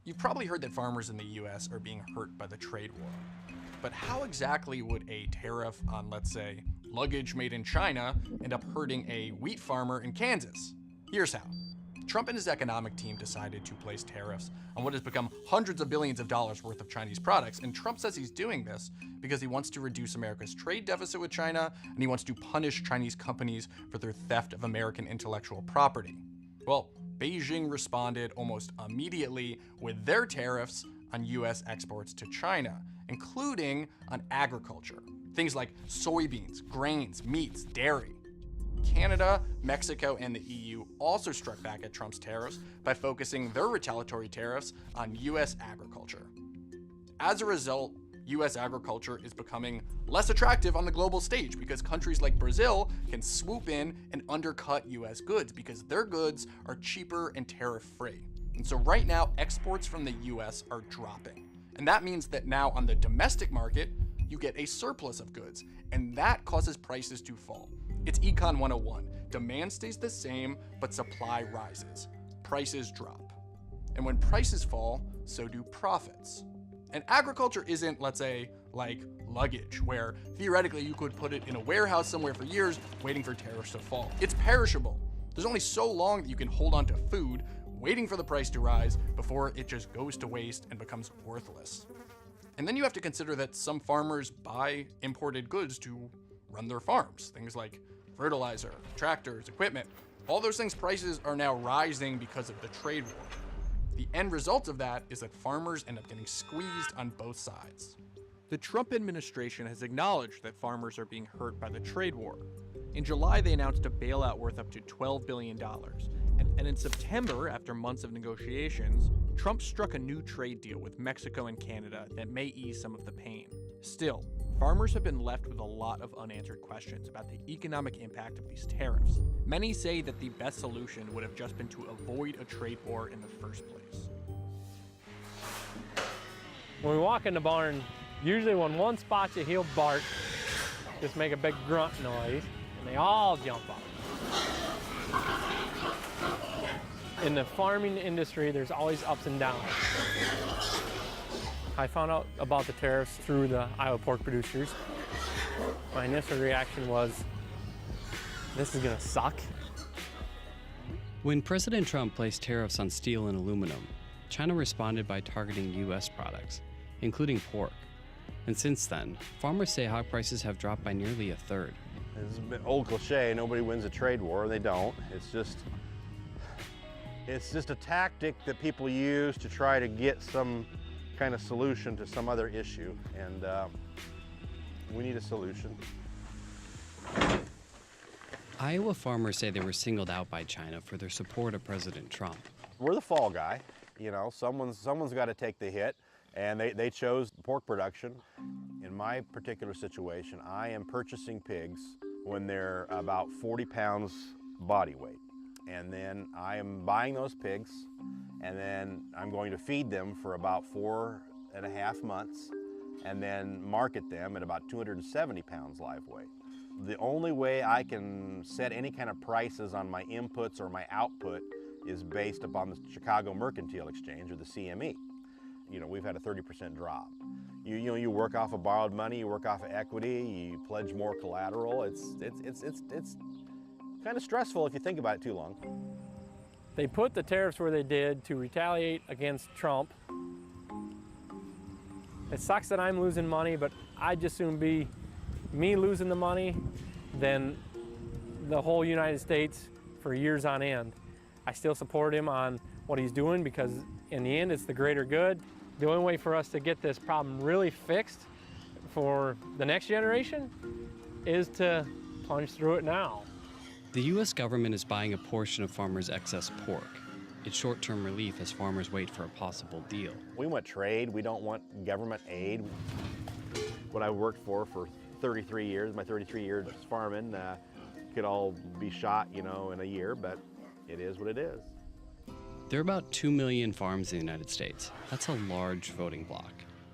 You've probably heard that farmers in the US are being hurt by the trade war. But how exactly would a tariff on, let's say, luggage made in China end up hurting a wheat farmer in Kansas? Here's how. Trump and his economic team decided to place tariffs on what has become hundreds of billions of dollars worth of Chinese products, and Trump says he's doing this because he wants to reduce America's trade deficit with China, and he wants to punish Chinese companies for their theft of American intellectual property. Well, Beijing responded almost immediately with their tariffs on US exports to China, including on agriculture. Things like soybeans, grains, meats, dairy. Canada, Mexico, and the EU also struck back at Trump's tariffs by focusing their retaliatory tariffs on US agriculture. As a result, US agriculture is becoming less attractive on the global stage because countries like Brazil can swoop in and undercut US goods because their goods are cheaper and tariff-free. And so right now, exports from the US are dropping. And that means that now on the domestic market, you get a surplus of goods, and that causes prices to fall. It's Econ 101. Demand stays the same, but supply rises. Prices drop. And when prices fall, so do profits. And agriculture isn't, let's say, like luggage, where theoretically you could put it in a warehouse somewhere for years, waiting for tariffs to fall. It's perishable. There's only so long that you can hold on to food, waiting for the price to rise before it just goes to waste and becomes worthless. And then you have to consider that some farmers buy imported goods to run their farms. Things like fertilizer, tractors, equipment. All those things' prices are now rising because of the trade war. The end result of that is that farmers end up getting squeezed on both sides. The Trump administration has acknowledged that farmers are being hurt by the trade war. In July, they announced a bailout worth up to $12 billion. And in September, after months of negotiations, Trump struck a new trade deal with Mexico and Canada that may ease some of the pain. Still, farmers have been left with a lot of unanswered questions about the economic impact of these tariffs. Many say that the best solution would have just been to avoid a trade war in the first place. When we walk in the barn, usually when one spots you, he'll bark, just make a big grunt noise, and they all jump up. In the farming industry, there's always ups and downs. I found out about the tariffs through the Iowa pork producers. My initial reaction was, this is gonna suck. When President Trump placed tariffs on steel and aluminum, China responded by targeting U.S. products, including pork. And since then, farmers say hog prices have dropped by nearly a third. It's an old cliche, nobody wins a trade war. They don't. It's just a tactic that people use to try to get some kind of solution to some other issue, and we need a solution. Iowa farmers say they were singled out by China for their support of President Trump. We're the fall guy, you know, someone's got to take the hit, and they chose pork production. In my particular situation, I am purchasing pigs when they're about 40 pounds body weight. And then I am buying those pigs, and then I'm going to feed them for about 4.5 months, and then market them at about 270 pounds live weight. The only way I can set any kind of prices on my inputs or my output is based upon the Chicago Mercantile Exchange, or the CME. You know, we've had a 30% drop. You work off of borrowed money, you work off of equity, you pledge more collateral. It's kind of stressful if you think about it too long. They put the tariffs where they did to retaliate against Trump. It sucks that I'm losing money, but I'd just soon be me losing the money than the whole United States for years on end. I still support him on what he's doing because in the end, it's the greater good. The only way for us to get this problem really fixed for the next generation is to punch through it now. The U.S. government is buying a portion of farmers' excess pork. It's short-term relief as farmers wait for a possible deal. We want trade, we don't want government aid. What I worked for 33 years, my 33 years farming, could all be shot, you know, in a year, but it is what it is. There are about 2 million farms in the United States. That's a large voting bloc.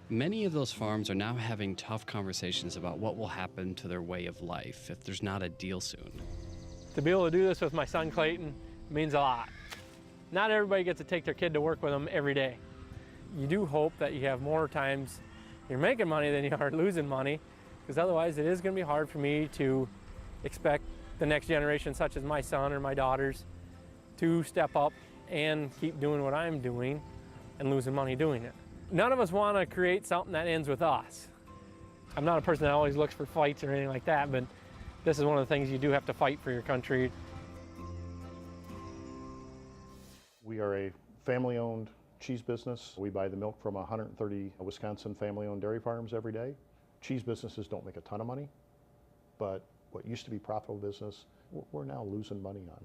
Many of those farms are now having tough conversations about what will happen to their way of life if there's not a deal soon. To be able to do this with my son Clayton means a lot. Not everybody gets to take their kid to work with them every day. you do hope that you have more times you're making money than you are losing money, because otherwise it is going to be hard for me to expect the next generation, such as my son or my daughters, to step up and keep doing what I'm doing and losing money doing it. None of us want to create something that ends with us. I'm not a person that always looks for fights or anything like that, but this is one of the things you do have to fight for your country. We are a family-owned cheese business. We buy the milk from 130 Wisconsin family-owned dairy farms every day. Cheese businesses don't make a ton of money, but what used to be profitable business, we're now losing money on.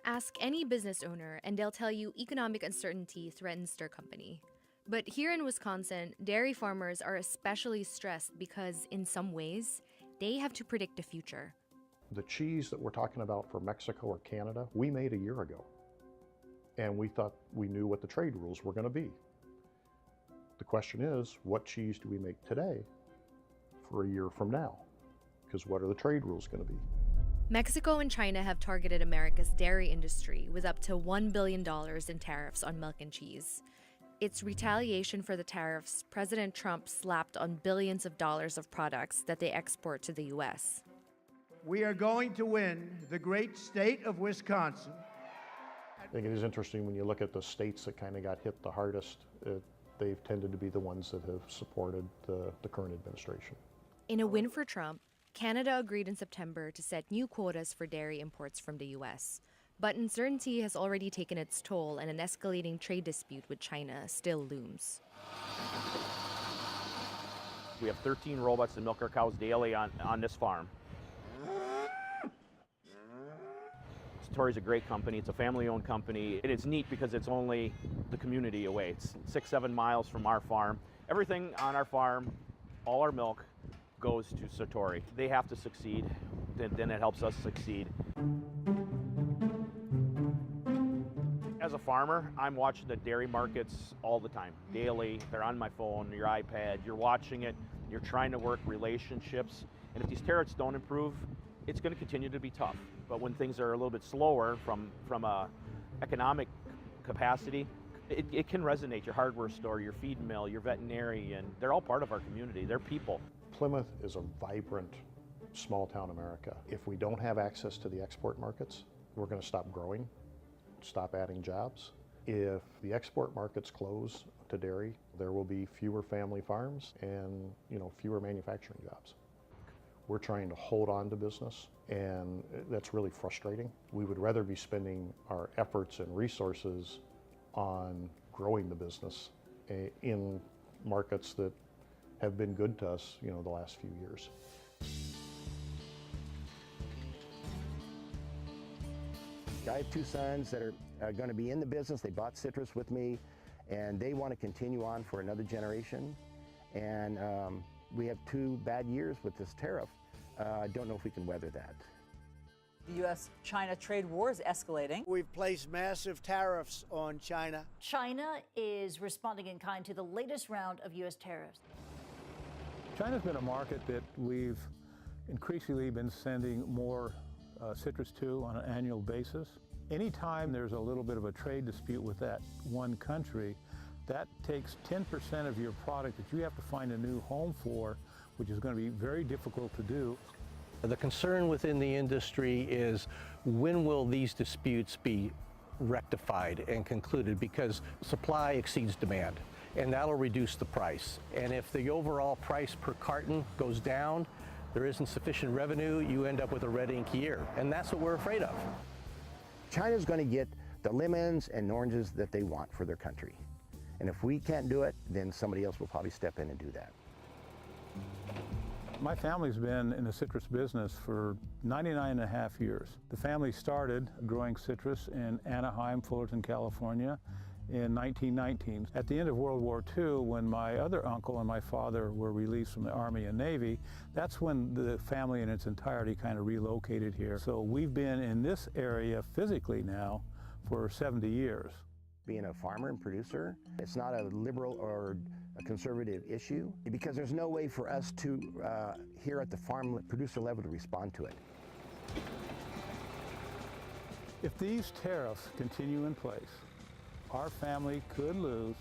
Ask any business owner and they'll tell you economic uncertainty threatens their company. But here in Wisconsin, dairy farmers are especially stressed because, in some ways, they have to predict the future. The cheese that we're talking about for Mexico or Canada, we made a year ago. And we thought we knew what the trade rules were going to be. The question is, what cheese do we make today for a year from now? Because what are the trade rules going to be? Mexico and China have targeted America's dairy industry with up to $1 billion in tariffs on milk and cheese. It's retaliation for the tariffs President Trump slapped on billions of dollars of products that they export to the U.S. We are going to win the great state of Wisconsin. I think it is interesting when you look at the states that kind of got hit the hardest, they've tended to be the ones that have supported the current administration. In a win for Trump, Canada agreed in September to set new quotas for dairy imports from the U.S. But uncertainty has already taken its toll, and an escalating trade dispute with China still looms. We have 13 robots that milk our cows daily on this farm. Tori's a great company. It's a family-owned company. It's neat because it's only the community away. It's 6-7 miles from our farm. Everything on our farm, all our milk, goes to Satori. They have to succeed, then it helps us succeed. As a farmer, I'm watching the dairy markets all the time, daily. They're on my phone, your iPad, you're watching it, you're trying to work relationships. And if these tariffs don't improve, it's going to continue to be tough. But when things are a little bit slower from a economic capacity, it can resonate. Your hardware store, your feed mill, your veterinarian, they're all part of our community. They're people. Plymouth is a vibrant small town America. If we don't have access to the export markets, we're going to stop growing, stop adding jobs. If the export markets close to dairy, there will be fewer family farms and fewer manufacturing jobs. We're trying to hold on to business, and that's really frustrating. We would rather be spending our efforts and resources on growing the business in markets that have been good to us, the last few years. I have two sons that are going to be in the business. They bought citrus with me, and they want to continue on for another generation. And we have 2 bad years with this tariff. I don't know if we can weather that. The U.S.-China trade war is escalating. We've placed massive tariffs on China. China is responding in kind to the latest round of U.S. tariffs. China's been a market that we've increasingly been sending more citrus to on an annual basis. Anytime there's a little bit of a trade dispute with that one country, that takes 10% of your product that you have to find a new home for, which is going to be very difficult to do. The concern within the industry is, when will these disputes be rectified and concluded? Because supply exceeds demand, and that'll reduce the price. And if the overall price per carton goes down, there isn't sufficient revenue, you end up with a red ink year. And that's what we're afraid of. China's going to get the lemons and oranges that they want for their country. And if we can't do it, then somebody else will probably step in and do that. My family's been in the citrus business for 99 and a half years. The family started growing citrus in Anaheim, Fullerton, California in 1919. At the end of World War II, when my other uncle and my father were released from the Army and Navy, that's when the family in its entirety kind of relocated here. So we've been in this area physically now for 70 years. Being a farmer and producer, it's not a liberal or a conservative issue, because there's no way for us to, here at the farm producer level, to respond to it. If these tariffs continue in place, our family could lose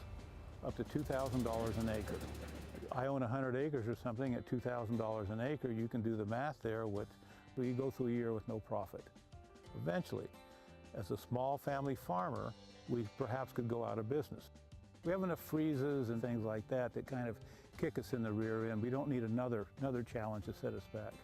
up to $2,000 an acre. I own 100 acres or something at $2,000 an acre. You can do the math there. We go through a year with no profit. Eventually, as a small family farmer, we perhaps could go out of business. We have enough freezes and things like that that kind of kick us in the rear end. We don't need another challenge to set us back.